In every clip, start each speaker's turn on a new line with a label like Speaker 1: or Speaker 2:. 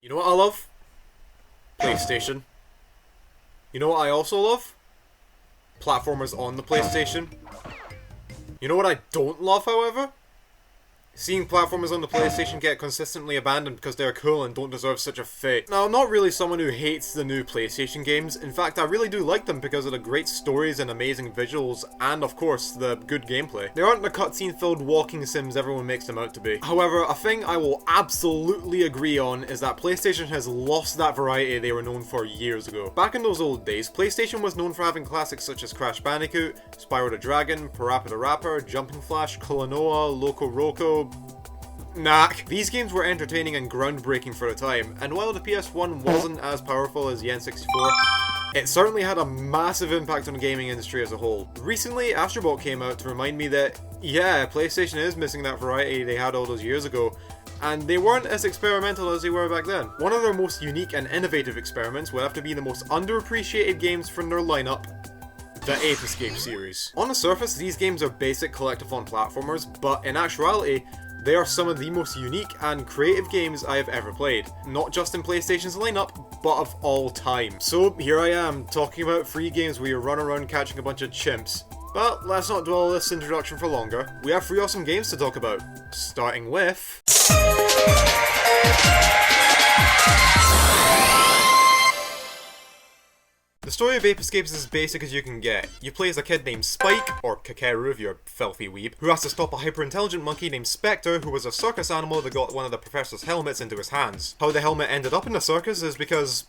Speaker 1: You know what I love? PlayStation. You know what I also love? Platformers on the PlayStation. You know what I don't love, however? Seeing platformers on the PlayStation get consistently abandoned because they're cool and don't deserve such a fate. Now, I'm not really someone who hates the new PlayStation games. In fact, I really do like them because of the great stories and amazing visuals, and of course, the good gameplay. They aren't the cutscene-filled walking sims everyone makes them out to be. However, a thing I will absolutely agree on is that PlayStation has lost that variety they were known for years ago. Back in those old days, PlayStation was known for having classics such as Crash Bandicoot, Spyro the Dragon, Parappa the Rapper, Jumping Flash, Klonoa, Loco Roco, Knack. These games were entertaining and groundbreaking for the time, and while the PS1 wasn't as powerful as the N64, it certainly had a massive impact on the gaming industry as a whole. Recently, Astro Bot came out to remind me that, yeah, PlayStation is missing that variety they had all those years ago, and they weren't as experimental as they were back then. One of their most unique and innovative experiments would have to be the most underappreciated games from their lineup, the Ape Escape series. On the surface, these games are basic collectathon platformers, but in actuality, they are some of the most unique and creative games I have ever played. Not just in PlayStation's lineup, but of all time. So here I am, talking about free games where you run around catching a bunch of chimps. But let's not dwell on this introduction for longer. We have 3 awesome games to talk about. Starting with... The story of Ape Escape is as basic as you can get. You play as a kid named Spike, or Kakeru if you're a filthy weeb, who has to stop a hyper-intelligent monkey named Spectre, who was a circus animal that got one of the professor's helmets into his hands. How the helmet ended up in the circus is because...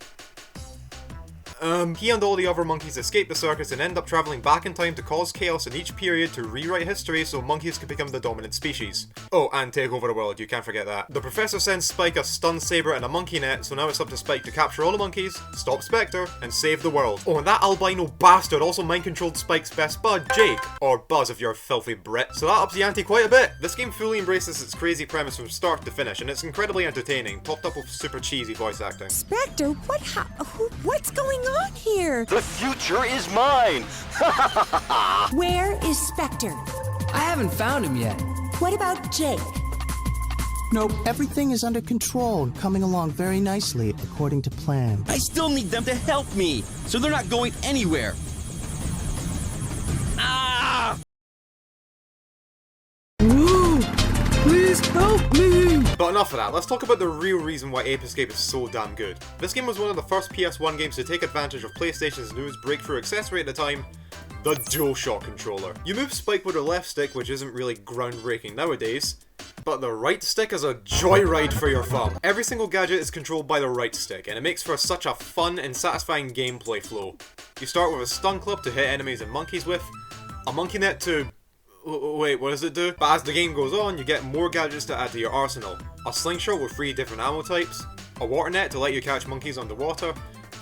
Speaker 1: he and all the other monkeys escape the circus and end up traveling back in time to cause chaos in each period to rewrite history so monkeys could become the dominant species. Oh, and take over the world, you can't forget that. The professor sends Spike a stun saber and a monkey net, so now it's up to Spike to capture all the monkeys, stop Spectre, and save the world. Oh, and that albino bastard also mind-controlled Spike's best bud, Jake, or Buzz if you're a filthy Brit, so that ups the ante quite a bit. This game fully embraces its crazy premise from start to finish, and it's incredibly entertaining, topped up with super cheesy voice acting.
Speaker 2: Spectre, what's going on here?
Speaker 3: The future is mine!
Speaker 2: Where is Spectre?
Speaker 4: I haven't found him yet.
Speaker 2: What about Jake?
Speaker 5: Nope, everything is under control and coming along very nicely, according to plan.
Speaker 3: I still need them to help me, so they're not going anywhere. Ah!
Speaker 4: Ooh, please help me!
Speaker 1: But enough of that, let's talk about the real reason why Ape Escape is so damn good. This game was one of the first PS1 games to take advantage of PlayStation's newest breakthrough accessory at the time, the DualShock controller. You move Spike with the left stick, which isn't really groundbreaking nowadays, but the right stick is a joyride for your thumb. Every single gadget is controlled by the right stick, and it makes for such a fun and satisfying gameplay flow. You start with a stun club to hit enemies and monkeys with, a monkey net to... wait, what does it do? But as the game goes on, you get more gadgets to add to your arsenal. A slingshot with 3 different ammo types, a water net to let you catch monkeys underwater,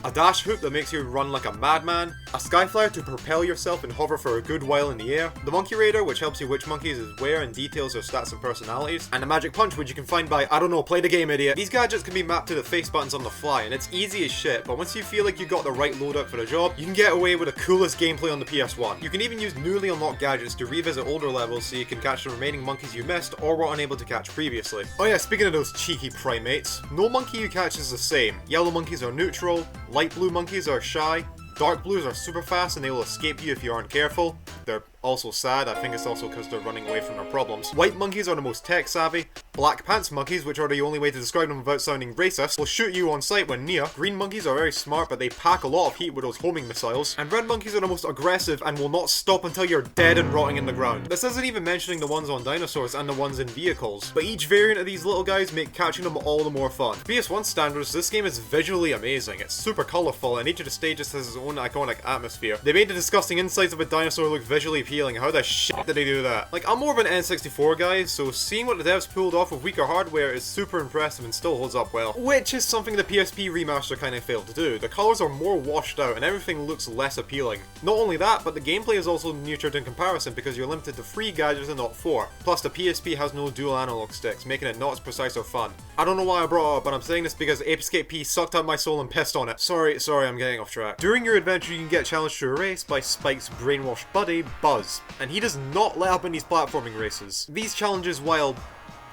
Speaker 1: a dash hoop that makes you run like a madman, a skyflyer to propel yourself and hover for a good while in the air, the monkey radar which helps you which monkeys is where and details their stats and personalities, and a magic punch which you can find by, I don't know, play the game idiot. These gadgets can be mapped to the face buttons on the fly, and it's easy as shit, but once you feel like you got the right loadout for the job, you can get away with the coolest gameplay on the PS1. You can even use newly unlocked gadgets to revisit older levels so you can catch the remaining monkeys you missed or were unable to catch previously. Oh yeah, speaking of those cheeky primates, no monkey you catch is the same. Yellow monkeys are neutral, light blue monkeys are shy, dark blues are super fast and they will escape you if you aren't careful. They're also sad, I think it's also because they're running away from their problems. White monkeys are the most tech savvy. Black pants monkeys, which are the only way to describe them without sounding racist, will shoot you on sight when near. Green monkeys are very smart, but they pack a lot of heat with those homing missiles. And red monkeys are the most aggressive and will not stop until you're dead and rotting in the ground. This isn't even mentioning the ones on dinosaurs and the ones in vehicles, but each variant of these little guys make catching them all the more fun. For PS1 standards, this game is visually amazing. It's super colourful and each of the stages has its own iconic atmosphere. They made the disgusting insides of a dinosaur look visually appealing. How the shit did they do that? Like, I'm more of an N64 guy, so seeing what the devs pulled off with weaker hardware is super impressive and still holds up well. Which is something the PSP remaster kind of failed to do. The colours are more washed out and everything looks less appealing. Not only that, but the gameplay is also neutered in comparison because you're limited to 3 gadgets and not 4. Plus the PSP has no dual analog sticks, making it not as precise or fun. I don't know why I brought it up, but I'm saying this because Ape Escape P sucked out my soul and pissed on it. Sorry, I'm getting off track. During your adventure you can get challenged to a race by Spike's brainwashed buddy, Buzz, and he does not let up in these platforming races. These challenges, while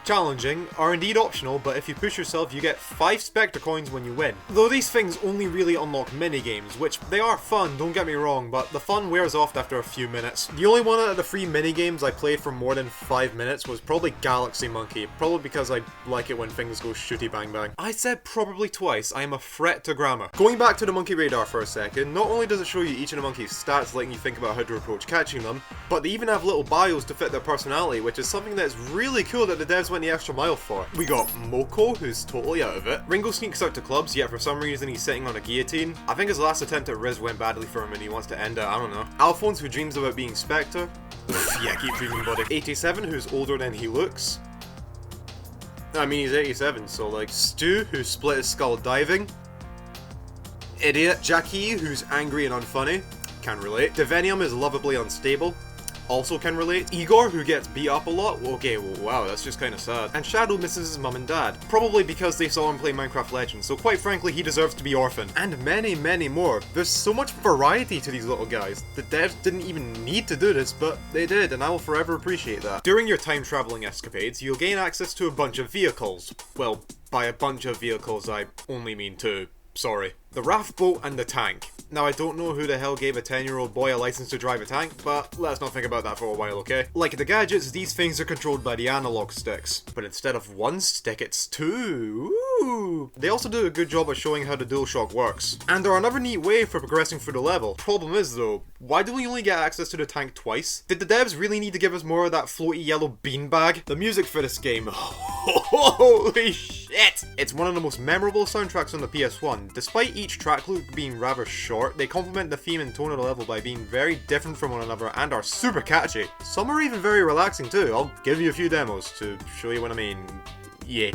Speaker 1: challenging, are indeed optional, but if you push yourself you get 5 Spectre coins when you win. Though these things only really unlock mini-games, which they are fun, don't get me wrong, but the fun wears off after a few minutes. The only one out of the 3 mini-games I played for more than 5 minutes was probably Galaxy Monkey, probably because I like it when things go shooty bang bang. I said probably twice, I am a threat to grammar. Going back to the monkey radar for a second, not only does it show you each of the monkey's stats letting you think about how to approach catching them, but they even have little bios to fit their personality, which is something that's really cool that the devs went the extra mile for. We got Moko, who's totally out of it. Ringo sneaks out to clubs, yet for some reason he's sitting on a guillotine. I think his last attempt at Riz went badly for him and he wants to end it, I don't know. Alphonse, who dreams about being Spectre. Yeah, keep dreaming, buddy. 87, who's older than he looks. I mean, he's 87, so like. Stu, who split his skull diving. Idiot. Jackie, who's angry and unfunny. Can relate. Devenium is lovably unstable. Also can relate. Igor, who gets beat up a lot. Okay, well, wow, that's just kind of sad. And Shadow misses his mum and dad. Probably because they saw him play Minecraft Legends, so quite frankly, he deserves to be orphaned. And many, many more. There's so much variety to these little guys. The devs didn't even need to do this, but they did, and I will forever appreciate that. During your time traveling escapades, you'll gain access to a bunch of vehicles. Well, by a bunch of vehicles, I only mean 2. Sorry. The raft boat and the tank. Now I don't know who the hell gave a 10-year-old boy a license to drive a tank, but let's not think about that for a while, okay? Like the gadgets, these things are controlled by the analog sticks, but instead of 1 stick, it's 2. Ooh. They also do a good job of showing how the DualShock works. And they're another neat way for progressing through the level. Problem is though, why do we only get access to the tank twice? Did the devs really need to give us more of that floaty yellow beanbag? The music for this game, holy shit! It's one of the most memorable soundtracks on the PS1. Despite each track loop being rather short, they complement the theme and tone of the level by being very different from one another and are super catchy. Some are even very relaxing too. I'll give you a few demos to show you what I mean. Yeah.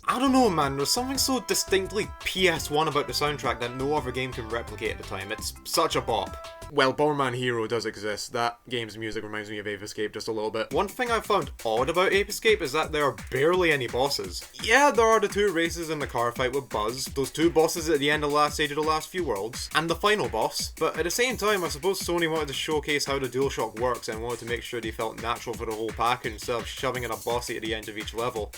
Speaker 1: I don't know, man, there's something so distinctly PS1 about the soundtrack that no other game can replicate at the time. It's such a bop. Well, Bomberman Hero does exist. That game's music reminds me of Ape Escape just a little bit. One thing I've found odd about Ape Escape is that there are barely any bosses. Yeah, there are the 2 races in the car fight with Buzz, those 2 bosses at the end of the last stage of the last few worlds, and the final boss, but at the same time I suppose Sony wanted to showcase how the DualShock works and wanted to make sure they felt natural for the whole package instead of shoving in a bossy at the end of each level.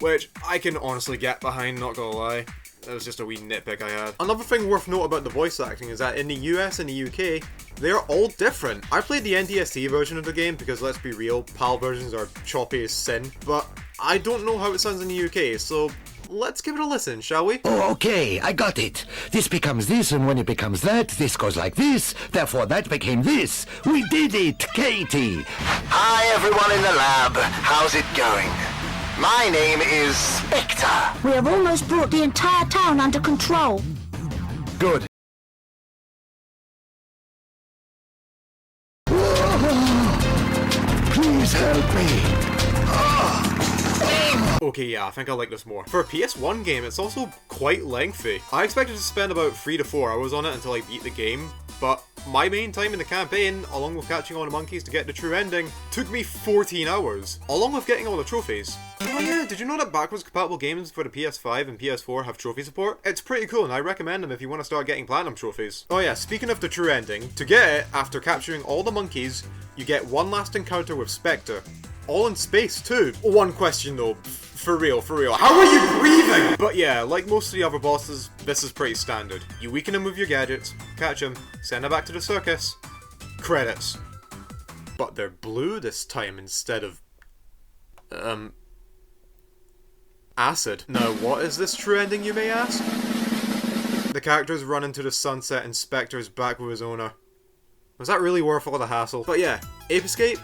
Speaker 1: Which I can honestly get behind, not gonna lie. That was just a wee nitpick I had. Another thing worth note about the voice acting is that in the US and the UK, they're all different. I played the NTSC version of the game because let's be real, PAL versions are choppy as sin, but I don't know how it sounds in the UK, so let's give it a listen, shall we?
Speaker 6: Oh, okay, I got it. This becomes this, and when it becomes that, this goes like this, therefore that became this. We did it, Katie!
Speaker 7: Hi everyone in the lab, how's it going? My name is Spectre.
Speaker 8: We have almost brought the entire town under control.
Speaker 6: Good. Please help me.
Speaker 1: Okay, yeah, I think I like this more. For a PS1 game, it's also quite lengthy. I expected to spend about 3 to 4 hours on it until I beat the game, but my main time in the campaign, along with catching all the monkeys to get the true ending, took me 14 hours, along with getting all the trophies. Oh yeah, did you know that backwards compatible games for the PS5 and PS4 have trophy support? It's pretty cool and I recommend them if you want to start getting platinum trophies. Oh yeah, speaking of the true ending, to get it, after capturing all the monkeys, you get one last encounter with Spectre. All in space too. One question though, for real, how are you breathing? But yeah, like most of the other bosses, this is pretty standard. You weaken him with your gadgets, catch him, send him back to the circus, credits. But they're blue this time instead of... acid. Now what is this true ending, you may ask? The characters run into the sunset and Spectre's back with his owner. Was that really worth all the hassle? But yeah, Ape Escape?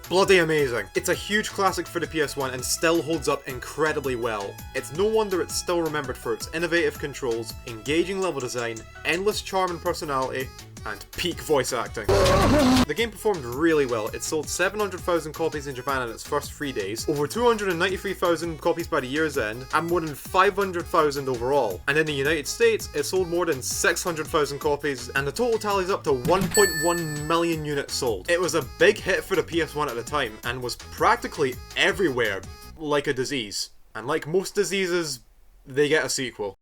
Speaker 1: Bloody amazing. It's a huge classic for the PS1 and still holds up incredibly well. It's no wonder it's still remembered for its innovative controls, engaging level design, endless charm and personality, and peak voice acting. The game performed really well. It sold 700,000 copies in Japan in its first 3 days, over 293,000 copies by the year's end, and more than 500,000 overall. And in the United States, it sold more than 600,000 copies, and the total tallies up to 1.1 million units sold. It was a big hit for the PS1 at the time, and was practically everywhere, like a disease. And like most diseases, they get a sequel.